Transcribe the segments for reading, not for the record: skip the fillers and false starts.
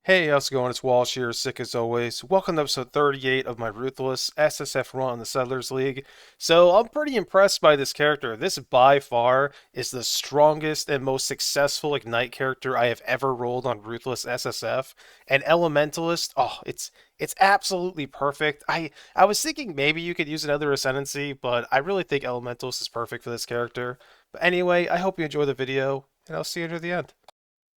Hey, how's it going? It's Walsh here, sick as always. Welcome to episode 38 of my Ruthless SSF run in the Settlers League. So, I'm pretty impressed by this character. This, by far, is the strongest and most successful Ignite character I have ever rolled on Ruthless SSF. And Elementalist, it's absolutely perfect. I was thinking maybe you could use another Ascendancy, but I really think Elementalist is perfect for this character. But anyway, I hope you enjoy the video, and I'll see you near the end.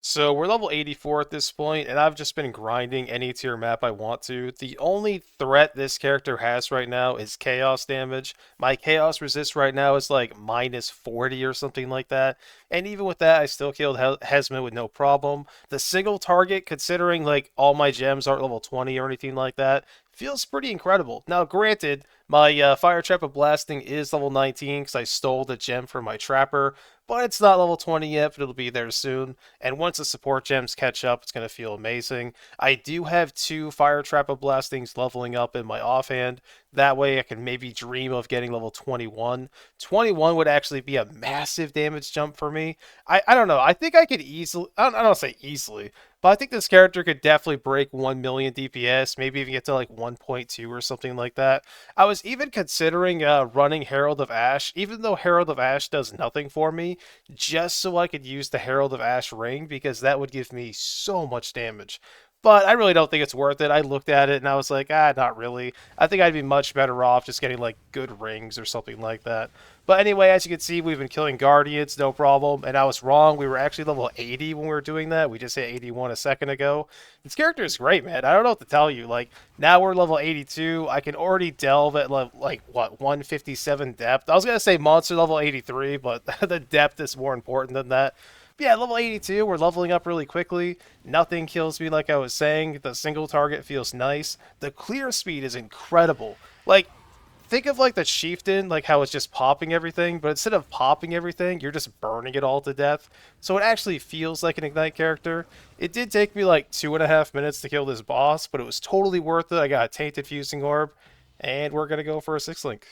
So we're level 84 at this point, and I've just been grinding any tier map I want to. The only threat this character has right now is chaos damage. My chaos resist right now is like minus 40 or something like that. And even with that, I still killed Hesman with no problem. The single target, considering like all my gems aren't level 20 or anything like that, feels pretty incredible. Now, granted, my Fire Trap of Blasting is level 19 because I stole the gem from my Trapper, but it's not level 20 yet, but it'll be there soon. And once the support gems catch up, it's going to feel amazing. I do have two Fire Trap of Blastings leveling up in my offhand. That way I can maybe dream of getting level 21. 21 would actually be a massive damage jump for me. I don't know. I think I could easily, I don't say easily, but I think this character could definitely break 1 million DPS, maybe even get to like 1.2 or something like that. I was even considering running Herald of Ash, even though Herald of Ash does nothing for me, just so I could use the Herald of Ash ring, because that would give me so much damage. But I really don't think it's worth it. I looked at it and I was like, not really. I think I'd be much better off just getting like good rings or something like that. But anyway, as you can see, we've been killing Guardians, no problem. And I was wrong. We were actually level 80 when we were doing that. We just hit 81 a second ago. This character is great, man. I don't know what to tell you. Like, now we're level 82. I can already delve at like what, 157 depth. I was going to say monster level 83, but the depth is more important than that. But yeah, level 82, we're leveling up really quickly. Nothing kills me like I was saying. The single target feels nice. The clear speed is incredible. Like, think of like the chieftain, like how it's just popping everything, but instead of popping everything, you're just burning it all to death. So it actually feels like an Ignite character. It did take me like 2.5 minutes to kill this boss, but it was totally worth it. I got a tainted fusing orb, and we're gonna go for a 6 link.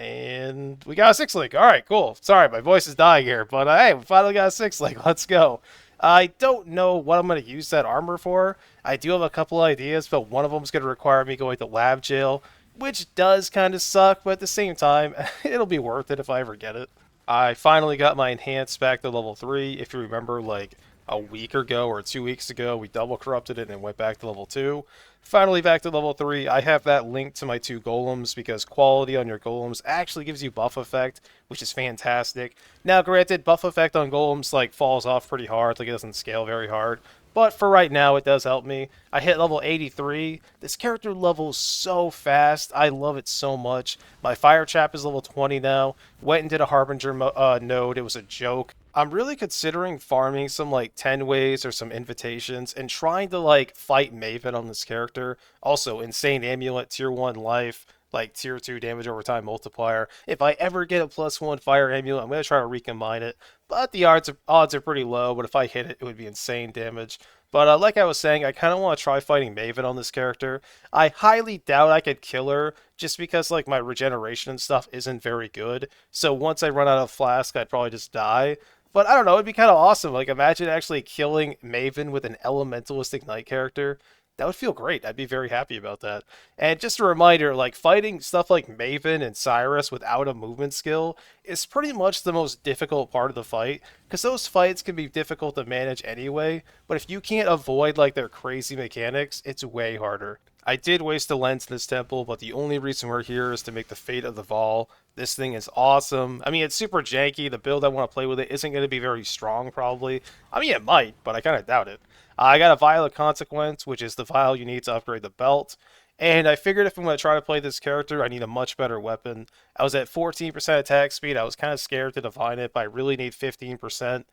And we got a 6 link. All right, cool. Sorry, my voice is dying here, but hey, we finally got a 6 link. Let's go. I don't know what I'm going to use that armor for. I do have a couple ideas, but one of them is going to require me going to lab jail, which does kind of suck, but at the same time, it'll be worth it if I ever get it. I finally got my enhanced back to level 3. If you remember, like a week ago or 2 weeks ago, we double corrupted it and went back to level 2. Finally back to level 3. I have that linked to my two golems because quality on your golems actually gives you buff effect, which is fantastic. Now, granted, buff effect on golems like falls off pretty hard, like it doesn't scale very hard. But for right now, it does help me. I hit level 83. This character levels so fast. I love it so much. My Fire Trap is level 20 now. Went and did a Harbinger node. It was a joke. I'm really considering farming some like 10 ways or some invitations and trying to like fight Maven on this character. Also, insane amulet, tier 1 life, like tier 2 damage over time multiplier. If I ever get a +1 fire amulet, I'm going to try to recombine it. But the odds are pretty low, but if I hit it, it would be insane damage. But like I was saying, I kind of want to try fighting Maven on this character. I highly doubt I could kill her, just because like my regeneration and stuff isn't very good. So once I run out of flask, I'd probably just die. But I don't know, it'd be kind of awesome. Like, imagine actually killing Maven with an elementalist Ignite character. That would feel great. I'd be very happy about that. And just a reminder, like, fighting stuff like Maven and Cyrus without a movement skill is pretty much the most difficult part of the fight, because those fights can be difficult to manage anyway, but if you can't avoid, like, their crazy mechanics, it's way harder. I did waste a lens in this temple, but the only reason we're here is to make the Fate of the Vol. This thing is awesome. I mean, it's super janky. The build I want to play with it isn't going to be very strong, probably. I mean, it might, but I kind of doubt it. I got a Vial of Consequence, which is the vial you need to upgrade the belt. And I figured if I'm going to try to play this character, I need a much better weapon. I was at 14% attack speed. I was kind of scared to divine it, but I really need 15%.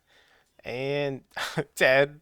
And 10.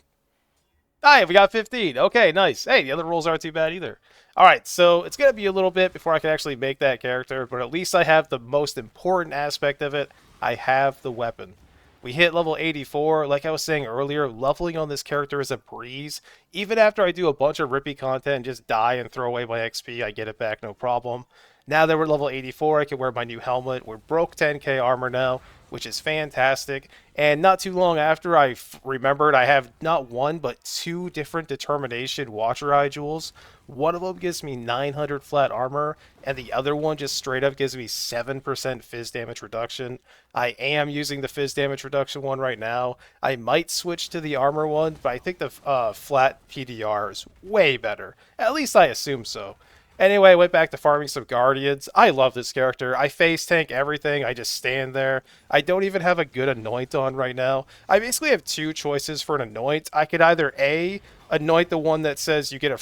Ah, yeah, we got 15. Okay, nice. Hey, the other rolls aren't too bad either. Alright, so it's going to be a little bit before I can actually make that character, but at least I have the most important aspect of it. I have the weapon. We hit level 84. Like I was saying earlier, leveling on this character is a breeze. Even after I do a bunch of rippy content and just die and throw away my XP, I get it back, no problem. Now that we're level 84, I can wear my new helmet. We're broke 10k armor now. which is fantastic. And not too long after, I remembered I have not one, but two different determination Watcher Eye jewels. One of them gives me 900 flat armor, and the other one just straight up gives me 7% fizz damage reduction. I am using the fizz damage reduction one right now. I might switch to the armor one, but I think the flat PDR is way better. At least I assume so. Anyway, I went back to farming some Guardians. I love this character. I face tank everything. I just stand there. I don't even have a good anoint on right now. I basically have two choices for an anoint. I could either A, anoint the one that says you get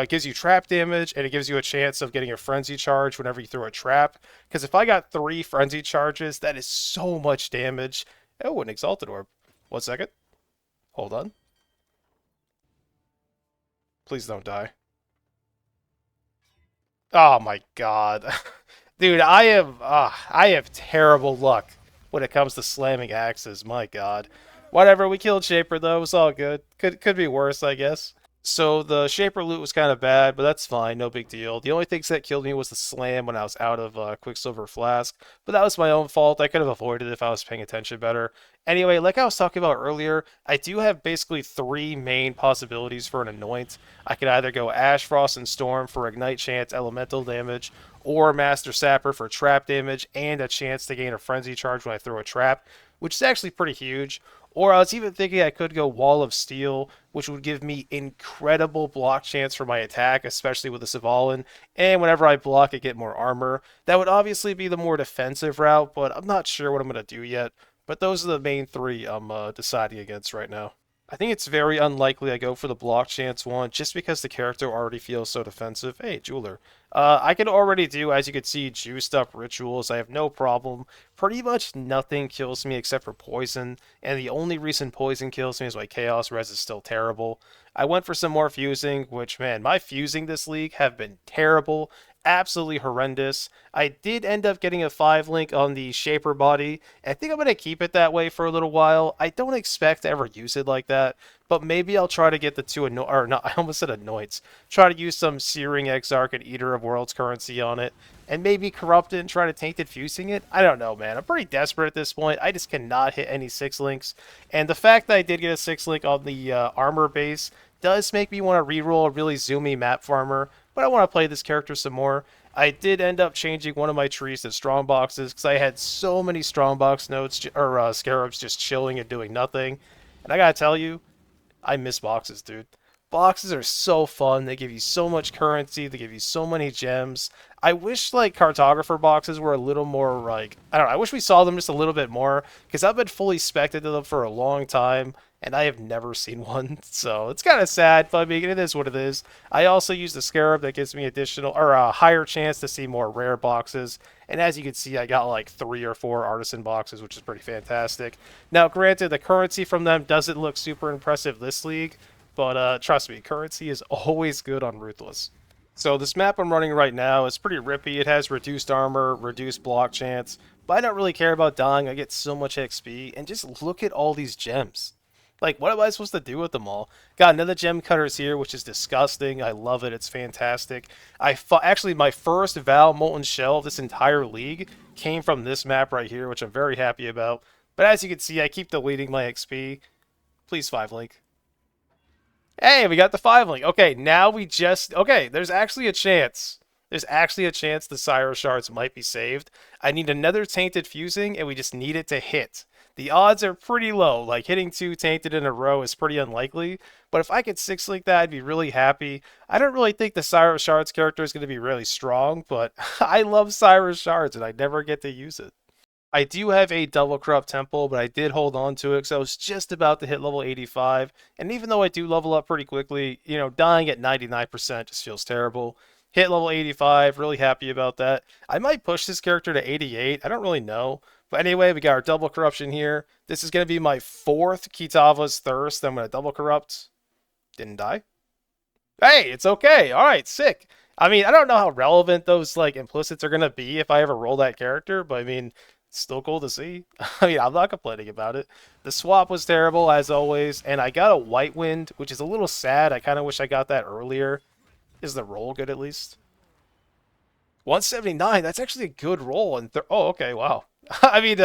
gives you trap damage and it gives you a chance of getting a frenzy charge whenever you throw a trap. Because if I got 3 frenzy charges, that is so much damage. Oh, an exalted orb. 1 second. Hold on. Please don't die. Oh my god. Dude, I have terrible luck when it comes to slamming axes. My god. Whatever, we killed Shaper though. It was all good. Could be worse, I guess. So the Shaper loot was kind of bad, but that's fine, no big deal. The only things that killed me was the slam when I was out of Quicksilver Flask, but that was my own fault. I could have avoided it if I was paying attention better. Anyway, like I was talking about earlier, I do have basically 3 main possibilities for an anoint. I could either go Ash, Frost, and Storm for Ignite Chance, Elemental damage, or Master Sapper for trap damage and a chance to gain a Frenzy charge when I throw a trap, which is actually pretty huge. Or I was even thinking I could go Wall of Steel, which would give me incredible block chance for my attack, especially with the Svalin. And whenever I block, I get more armor. That would obviously be the more defensive route, but I'm not sure what I'm going to do yet. But those are the main 3 I'm deciding against right now. I think it's very unlikely I go for the block chance one, just because the character already feels so defensive. Hey, Jeweler. I can already do, as you can see, juiced up rituals. I have no problem. Pretty much nothing kills me except for poison, and the only reason poison kills me is my Chaos Res is still terrible. I went for some more fusing, which, man, my fusing this league have been terrible. Absolutely horrendous. I did end up getting a 5 link on the Shaper body. I think I'm going to keep it that way for a little while. I don't expect to ever use it like that, but maybe I'll try to get the 2 or not, I almost said anoints. Try to use some Searing Exarch and Eater of Worlds currency on it, and maybe corrupt it and try to tainted fusing it. I don't know, man. I'm pretty desperate at this point. I just cannot hit any 6 links, and the fact that I did get a 6 link on the armor base does make me want to reroll a really zoomy map farmer, but I want to play this character some more. I did end up changing one of my trees to Strongboxes because I had so many Strongbox nodes or scarabs just chilling and doing nothing. And I gotta tell you, I miss boxes, dude. Boxes are so fun. They give you so much currency. They give you so many gems. I wish like cartographer boxes were a little more like, I don't know, I wish we saw them just a little bit more because I've been fully spec'd into them for a long time and I have never seen one. So it's kind of sad, but I mean, it is what it is. I also use the scarab that gives me additional or a higher chance to see more rare boxes. And as you can see, I got like 3 or 4 artisan boxes, which is pretty fantastic. Now, granted, the currency from them doesn't look super impressive this league, but trust me, currency is always good on Ruthless. So this map I'm running right now is pretty rippy. It has reduced armor, reduced block chance, but I don't really care about dying. I get so much XP, and just look at all these gems. Like, what am I supposed to do with them all? Got another gem cutters here, which is disgusting. I love it. It's fantastic. Actually, my first Val Molten Shell of this entire league came from this map right here, which I'm very happy about. But as you can see, I keep deleting my XP. Please 5 link. Hey, we got the 5 link. Okay, now we just... Okay, there's actually a chance. There's actually a chance the Syro Shards might be saved. I need another Tainted Fusing, and we just need it to hit. The odds are pretty low. Like, hitting 2 Tainted in a row is pretty unlikely. But if I could 6 link that, I'd be really happy. I don't really think the Syro Shards character is going to be really strong, but I love Syro Shards, and I never get to use it. I do have a double corrupt temple, but I did hold on to it because I was just about to hit level 85. And even though I do level up pretty quickly, you know, dying at 99% just feels terrible. Hit level 85, really happy about that. I might push this character to 88, I don't really know. But anyway, we got our double corruption here. This is going to be my 4th Kitava's Thirst. I'm going to double corrupt. Didn't die. Hey, it's okay. All right, sick. I mean, I don't know how relevant those like implicits are going to be if I ever roll that character, but I mean... Still cool to see. I mean, I'm not complaining about it. The swap was terrible, as always, and I got a White Wind, which is a little sad. I kind of wish I got that earlier. Is the roll good, at least? 179, that's actually a good roll. And oh, okay, wow. I mean,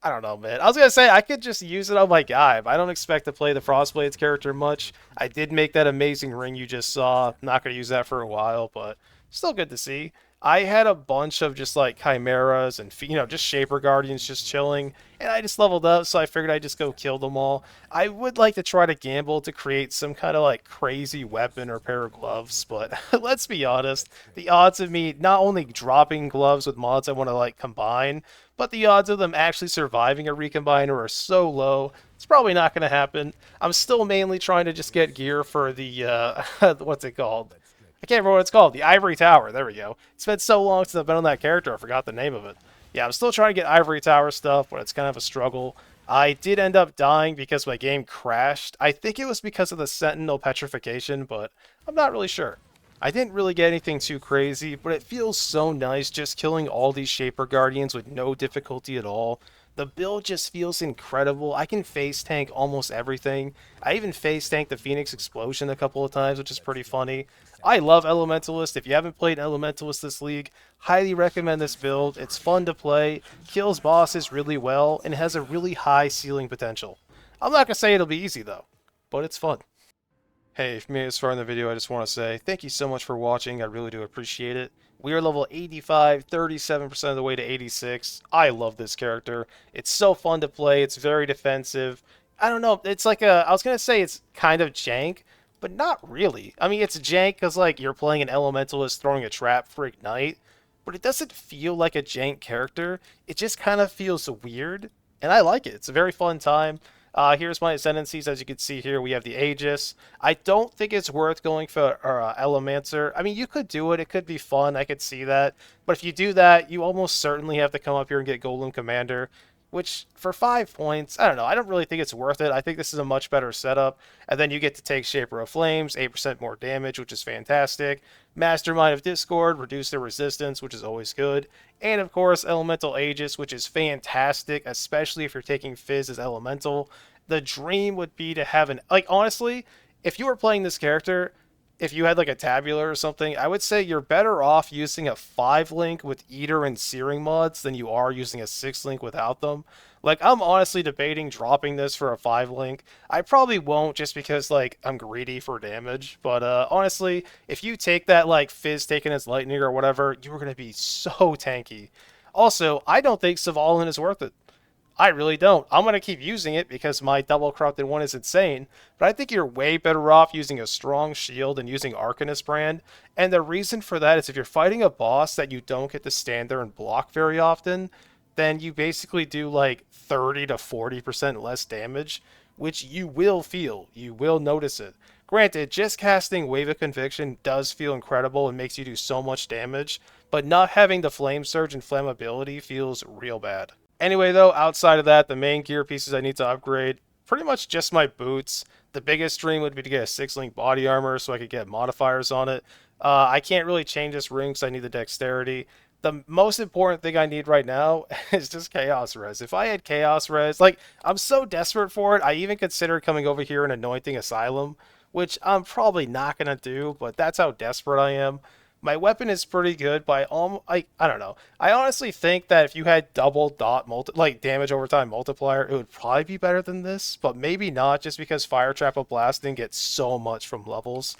I don't know, man. I was gonna say I could just use it on my guy, but I don't expect to play the Frostblades character much. I did make that amazing ring you just saw. Not gonna use that for a while, but still good to see. I had a bunch of just like chimeras and just Shaper Guardians just chilling, and I just leveled up, so I figured I'd just go kill them all. I would like to try to gamble to create some kind of like crazy weapon or pair of gloves, but let's be honest, the odds of me not only dropping gloves with mods I want to like combine, but the odds of them actually surviving a recombiner are so low, it's probably not going to happen. I'm still mainly trying to just get gear for the, what's it called? I can't remember what it's called. The Ivory Tower. There we go. It's been so long since I've been on that character, I forgot the name of it. Yeah, I'm still trying to get Ivory Tower stuff, but it's kind of a struggle. I did end up dying because my game crashed. I think it was because of the Sentinel petrification, but I'm not really sure. I didn't really get anything too crazy, but it feels so nice just killing all these Shaper Guardians with no difficulty at all. The build just feels incredible. I can face tank almost everything. I even face tanked the Phoenix Explosion a couple of times, which is pretty funny. I love Elementalist. If you haven't played Elementalist this league, highly recommend this build. It's fun to play, kills bosses really well, and has a really high ceiling potential. I'm not going to say it'll be easy though, but it's fun. Hey, if you made it this far in the video, I just want to say thank you so much for watching. I really do appreciate it. We are level 85, 37% of the way to 86. I love this character. It's so fun to play. It's very defensive. I don't know. It's like I was going to say it's kind of jank, but not really. I mean, it's jank because like you're playing an elementalist throwing a trap for Ignite, but it doesn't feel like a jank character. It just kind of feels weird, and I like it. It's a very fun time. Here's my Ascendancies. As you can see here, we have the Aegis. I don't think it's worth going for Elemancer. I mean, you could do it. It could be fun. I could see that. But if you do that, you almost certainly have to come up here and get Golem Commander, which for 5 points, I don't know. I don't really think it's worth it. I think this is a much better setup. And then you get to take Shaper of Flames, 8% more damage, which is fantastic. Mastermind of Discord, reduce their resistance, which is always good. And of course, Elemental Aegis, which is fantastic, especially if you're taking Fizz as Elemental. The dream would be to have an... Like, honestly, if you were playing this character, if you had like a tabular or something, I would say you're better off using a 5-link with Eater and Searing mods than you are using a 6-link without them. Like, I'm honestly debating dropping this for a 5-link. I probably won't just because, like, I'm greedy for damage. But, honestly, if you take that, like, Fizz taken as Lightning or whatever, you're going to be so tanky. Also, I don't think Svalin is worth it. I really don't. I'm going to keep using it because my double corrupted one is insane, but I think you're way better off using a strong shield and using Arcanist brand, and the reason for that is if you're fighting a boss that you don't get to stand there and block very often, then you basically do like 30 to 40% less damage, which you will feel. You will notice it. Granted, just casting Wave of Conviction does feel incredible and makes you do so much damage, but not having the Flame Surge and Flammability feels real bad. Anyway, though, outside of that, the main gear pieces I need to upgrade, pretty much just my boots. The biggest dream would be to get a 6-link body armor so I could get modifiers on it. I can't really change this ring because I need the dexterity. The most important thing I need right now is just Chaos Res. If I had Chaos Res, like, I'm so desperate for it, I even considered coming over here and anointing Asylum, which I'm probably not going to do, but that's how desperate I am. My weapon is pretty good, but I don't know. I honestly think that if you had double dot damage over time multiplier, it would probably be better than this, but maybe not just because Fire Trap of Blasting gets so much from levels.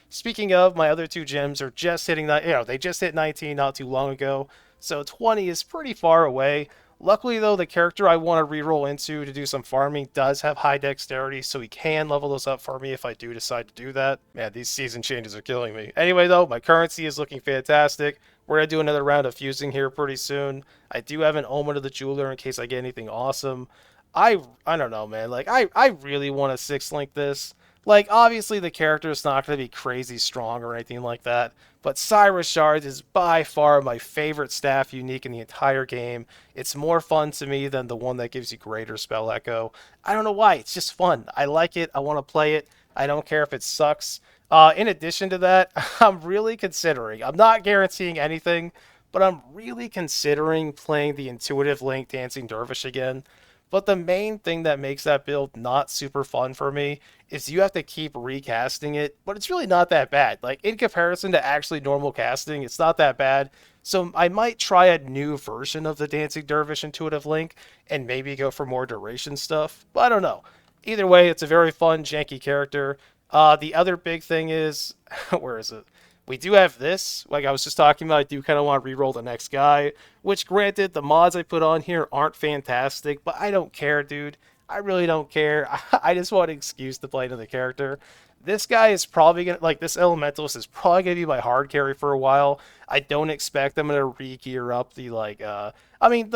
Speaking of, my other 2 gems are just hitting that, they just hit 19 not too long ago, so 20 is pretty far away. Luckily, though, the character I want to reroll into to do some farming does have high dexterity, so he can level those up for me if I do decide to do that. Man, these season changes are killing me. Anyway, though, my currency is looking fantastic. We're going to do another round of fusing here pretty soon. I do have an Omen of the Jeweler in case I get anything awesome. I don't know, man. Like, I really want to 6-link this. Like, obviously the character is not going to be crazy strong or anything like that, but Cyrus Shards is by far my favorite staff unique in the entire game. It's more fun to me than the one that gives you greater spell echo. I don't know why, it's just fun. I like it, I want to play it, I don't care if it sucks. In addition to that, I'm really considering, I'm not guaranteeing anything, but I'm really considering playing the Intuitive Link Dancing Dervish again. But the main thing that makes that build not super fun for me is you have to keep recasting it, but it's really not that bad. Like, in comparison to actually normal casting, it's not that bad. So I might try a new version of the Dancing Dervish Intuitive Link and maybe go for more duration stuff. But I don't know. Either way, it's a very fun, janky character. The other big thing is, where is it? We do have this, like I was just talking about. I do kind of want to reroll the next guy, which granted, the mods I put on here aren't fantastic, but I don't care, dude. I really don't care. I just want an excuse to play another character. This guy is probably going to, like, this elementalist is probably going to be my hard carry for a while. I don't expect I'm going to re-gear up the, like, I mean,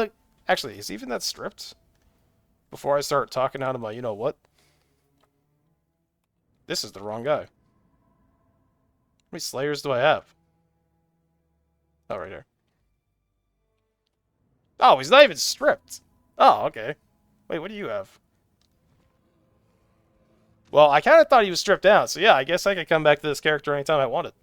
actually, is even that stripped? Before I start talking out of my, you know what? This is the wrong guy. How many Slayers do I have? Oh, right here. Oh, he's not even stripped. Oh, okay. Wait, what do you have? Well, I kind of thought he was stripped down, so yeah, I guess I could come back to this character anytime I wanted.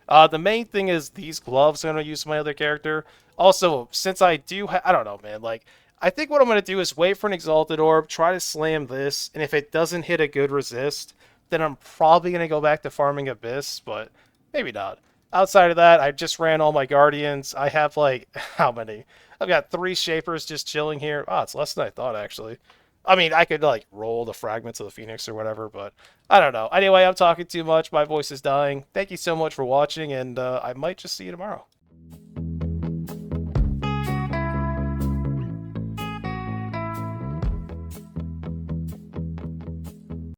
The main thing is these gloves I'm going to use my other character. Also, since I do, I don't know, man, like, I think what I'm going to do is wait for an Exalted Orb, try to slam this, and if it doesn't hit a good resist, then I'm probably going to go back to farming Abyss, but maybe not. Outside of that, I just ran all my Guardians. I have, like, how many? I've got 3 Shapers just chilling here. Oh, it's less than I thought, actually. I mean, I could, like, roll the fragments of the Phoenix or whatever, but I don't know. Anyway, I'm talking too much. My voice is dying. Thank you so much for watching, and I might just see you tomorrow.